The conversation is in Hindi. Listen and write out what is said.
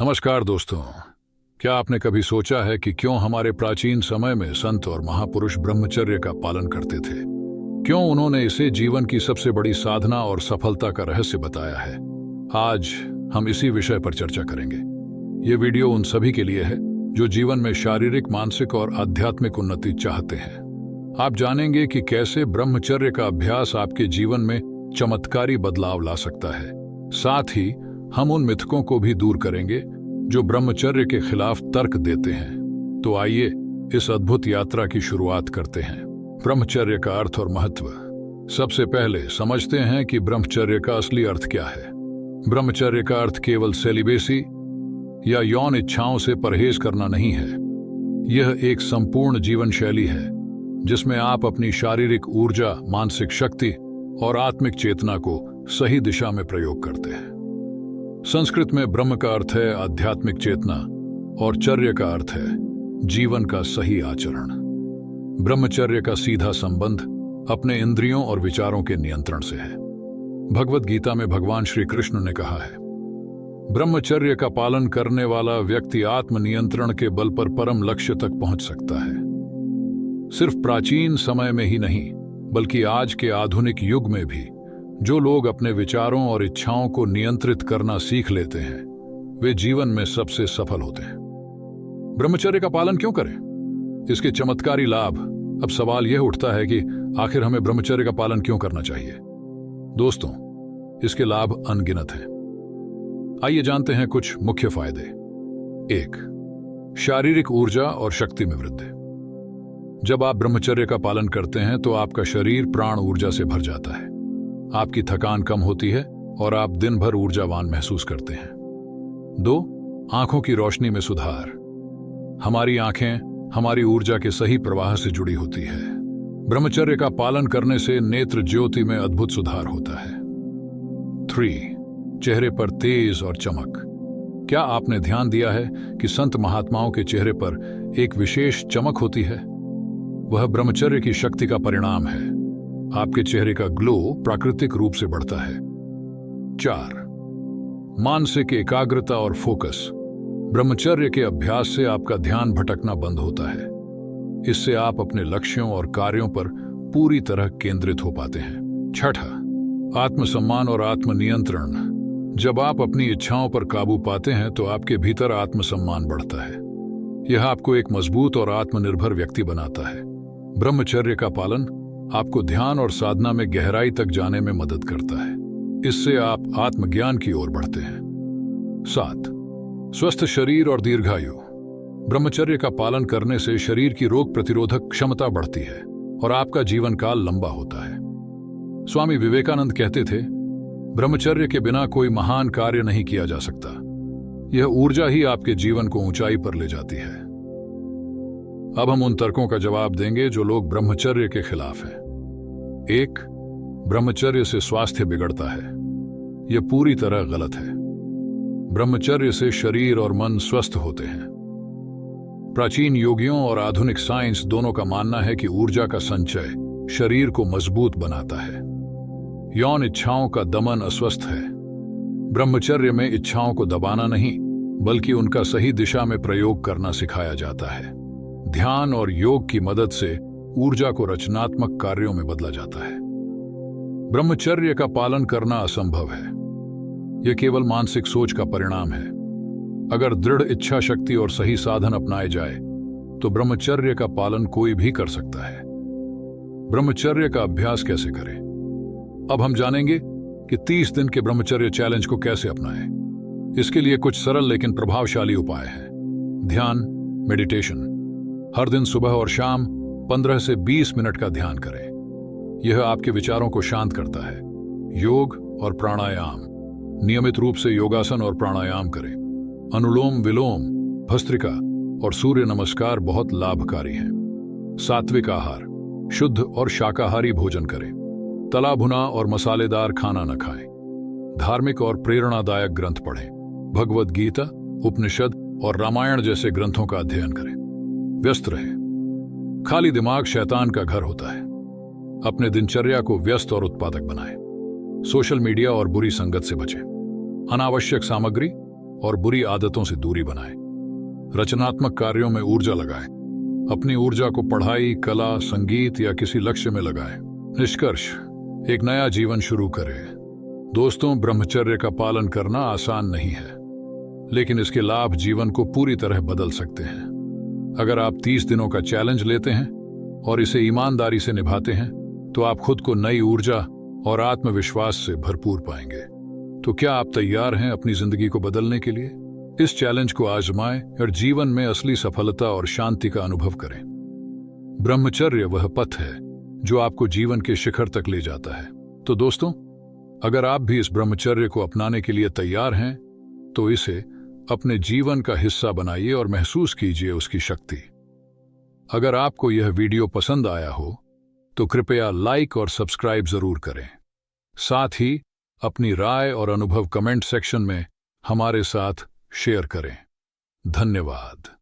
नमस्कार दोस्तों। क्या आपने कभी सोचा है कि क्यों हमारे प्राचीन समय में संत और महापुरुष ब्रह्मचर्य का पालन करते थे? क्यों उन्होंने इसे जीवन की सबसे बड़ी साधना और सफलता का रहस्य बताया है? आज हम इसी विषय पर चर्चा करेंगे। ये वीडियो उन सभी के लिए है जो जीवन में शारीरिक, मानसिक और आध्यात्मिक उन्नति चाहते हैं। आप जानेंगे कि कैसे ब्रह्मचर्य का अभ्यास आपके जीवन में चमत्कारी बदलाव ला सकता है। साथ ही हम उन मिथकों को भी दूर करेंगे जो ब्रह्मचर्य के खिलाफ तर्क देते हैं। तो आइए इस अद्भुत यात्रा की शुरुआत करते हैं। ब्रह्मचर्य का अर्थ और महत्व। सबसे पहले समझते हैं कि ब्रह्मचर्य का असली अर्थ क्या है। ब्रह्मचर्य का अर्थ केवल सेलिबेसी या यौन इच्छाओं से परहेज करना नहीं है। यह एक संपूर्ण जीवन शैली है जिसमें आप अपनी शारीरिक ऊर्जा, मानसिक शक्ति और आत्मिक चेतना को सही दिशा में प्रयोग करते हैं। संस्कृत में ब्रह्म का अर्थ है आध्यात्मिक चेतना और चर्य का अर्थ है जीवन का सही आचरण। ब्रह्मचर्य का सीधा संबंध अपने इंद्रियों और विचारों के नियंत्रण से है। भगवद गीता में भगवान श्री कृष्ण ने कहा है, ब्रह्मचर्य का पालन करने वाला व्यक्ति आत्मनियंत्रण के बल पर परम लक्ष्य तक पहुंच सकता है। सिर्फ प्राचीन समय में ही नहीं बल्कि आज के आधुनिक युग में भी जो लोग अपने विचारों और इच्छाओं को नियंत्रित करना सीख लेते हैं वे जीवन में सबसे सफल होते हैं। ब्रह्मचर्य का पालन क्यों करें? इसके चमत्कारी लाभ। अब सवाल यह उठता है कि आखिर हमें ब्रह्मचर्य का पालन क्यों करना चाहिए? दोस्तों, इसके लाभ अनगिनत हैं। आइए जानते हैं कुछ मुख्य फायदे। 1. शारीरिक ऊर्जा और शक्ति में वृद्धि। जब आप ब्रह्मचर्य का पालन करते हैं तो आपका शरीर प्राण ऊर्जा से भर जाता है। आपकी थकान कम होती है और आप दिन भर ऊर्जावान महसूस करते हैं। 2. आंखों की रोशनी में सुधार। हमारी आंखें हमारी ऊर्जा के सही प्रवाह से जुड़ी होती है। ब्रह्मचर्य का पालन करने से नेत्र ज्योति में अद्भुत सुधार होता है। 3. चेहरे पर तेज और चमक। क्या आपने ध्यान दिया है कि संत महात्माओं के चेहरे पर एक विशेष चमक होती है? वह ब्रह्मचर्य की शक्ति का परिणाम है। आपके चेहरे का ग्लो प्राकृतिक रूप से बढ़ता है। 4. मानसिक एकाग्रता और फोकस। ब्रह्मचर्य के अभ्यास से आपका ध्यान भटकना बंद होता है। इससे आप अपने लक्ष्यों और कार्यों पर पूरी तरह केंद्रित हो पाते हैं। 6. आत्मसम्मान और आत्मनियंत्रण। जब आप अपनी इच्छाओं पर काबू पाते हैं तो आपके भीतर आत्मसम्मान बढ़ता है। यह आपको एक मजबूत और आत्मनिर्भर व्यक्ति बनाता है। ब्रह्मचर्य का पालन आपको ध्यान और साधना में गहराई तक जाने में मदद करता है। इससे आप आत्मज्ञान की ओर बढ़ते हैं। 7. स्वस्थ शरीर और दीर्घायु। ब्रह्मचर्य का पालन करने से शरीर की रोग प्रतिरोधक क्षमता बढ़ती है और आपका जीवन काल लंबा होता है। स्वामी विवेकानंद कहते थे, ब्रह्मचर्य के बिना कोई महान कार्य नहीं किया जा सकता। यह ऊर्जा ही आपके जीवन को ऊंचाई पर ले जाती है। अब हम उन तर्कों का जवाब देंगे जो लोग ब्रह्मचर्य के खिलाफ हैं। 1. ब्रह्मचर्य से स्वास्थ्य बिगड़ता है। यह पूरी तरह गलत है। ब्रह्मचर्य से शरीर और मन स्वस्थ होते हैं। प्राचीन योगियों और आधुनिक साइंस दोनों का मानना है कि ऊर्जा का संचय शरीर को मजबूत बनाता है। यौन इच्छाओं का दमन अस्वस्थ है। ब्रह्मचर्य में इच्छाओं को दबाना नहीं बल्कि उनका सही दिशा में प्रयोग करना सिखाया जाता है। ध्यान और योग की मदद से ऊर्जा को रचनात्मक कार्यों में बदला जाता है। ब्रह्मचर्य का पालन करना असंभव है। यह केवल मानसिक सोच का परिणाम है। अगर दृढ़ इच्छा शक्ति और सही साधन अपनाए जाए तो ब्रह्मचर्य का पालन कोई भी कर सकता है। ब्रह्मचर्य का अभ्यास कैसे करें? अब हम जानेंगे कि 30 दिन के ब्रह्मचर्य चैलेंज को कैसे अपनाएं। इसके लिए कुछ सरल लेकिन प्रभावशाली उपाय हैं। ध्यान, मेडिटेशन। हर दिन सुबह और शाम 15 से 20 मिनट का ध्यान करें। यह आपके विचारों को शांत करता है। योग और प्राणायाम। नियमित रूप से योगासन और प्राणायाम करें। अनुलोम विलोम, भस्त्रिका और सूर्य नमस्कार बहुत लाभकारी हैं। सात्विक आहार। शुद्ध और शाकाहारी भोजन करें। तला भुना और मसालेदार खाना न खाएं। धार्मिक और प्रेरणादायक ग्रंथ पढ़ें। भगवद गीता, उपनिषद और रामायण जैसे ग्रंथों का अध्ययन करें। व्यस्त रहें। खाली दिमाग शैतान का घर होता है। अपने दिनचर्या को व्यस्त और उत्पादक बनाएं। सोशल मीडिया और बुरी संगत से बचें। अनावश्यक सामग्री और बुरी आदतों से दूरी बनाएं। रचनात्मक कार्यों में ऊर्जा लगाएं। अपनी ऊर्जा को पढ़ाई, कला, संगीत या किसी लक्ष्य में लगाएं। निष्कर्ष, एक नया जीवन शुरू करें। दोस्तों, ब्रह्मचर्य का पालन करना आसान नहीं है, लेकिन इसके लाभ जीवन को पूरी तरह बदल सकते हैं। अगर आप 30 दिनों का चैलेंज लेते हैं और इसे ईमानदारी से निभाते हैं, तो आप खुद को नई ऊर्जा और आत्मविश्वास से भरपूर पाएंगे। तो क्या आप तैयार हैं अपनी जिंदगी को बदलने के लिए? इस चैलेंज को आजमाएं और जीवन में असली सफलता और शांति का अनुभव करें। ब्रह्मचर्य वह पथ है जो आपको जीवन के शिखर तक ले जाता है। तो दोस्तों, अगर आप भी इस ब्रह्मचर्य को अपनाने के लिए तैयार हैं, तो इसे अपने जीवन का हिस्सा बनाइए और महसूस कीजिए उसकी शक्ति। अगर आपको यह वीडियो पसंद आया हो तो कृपया लाइक और सब्सक्राइब जरूर करें। साथ ही अपनी राय और अनुभव कमेंट सेक्शन में हमारे साथ शेयर करें। धन्यवाद।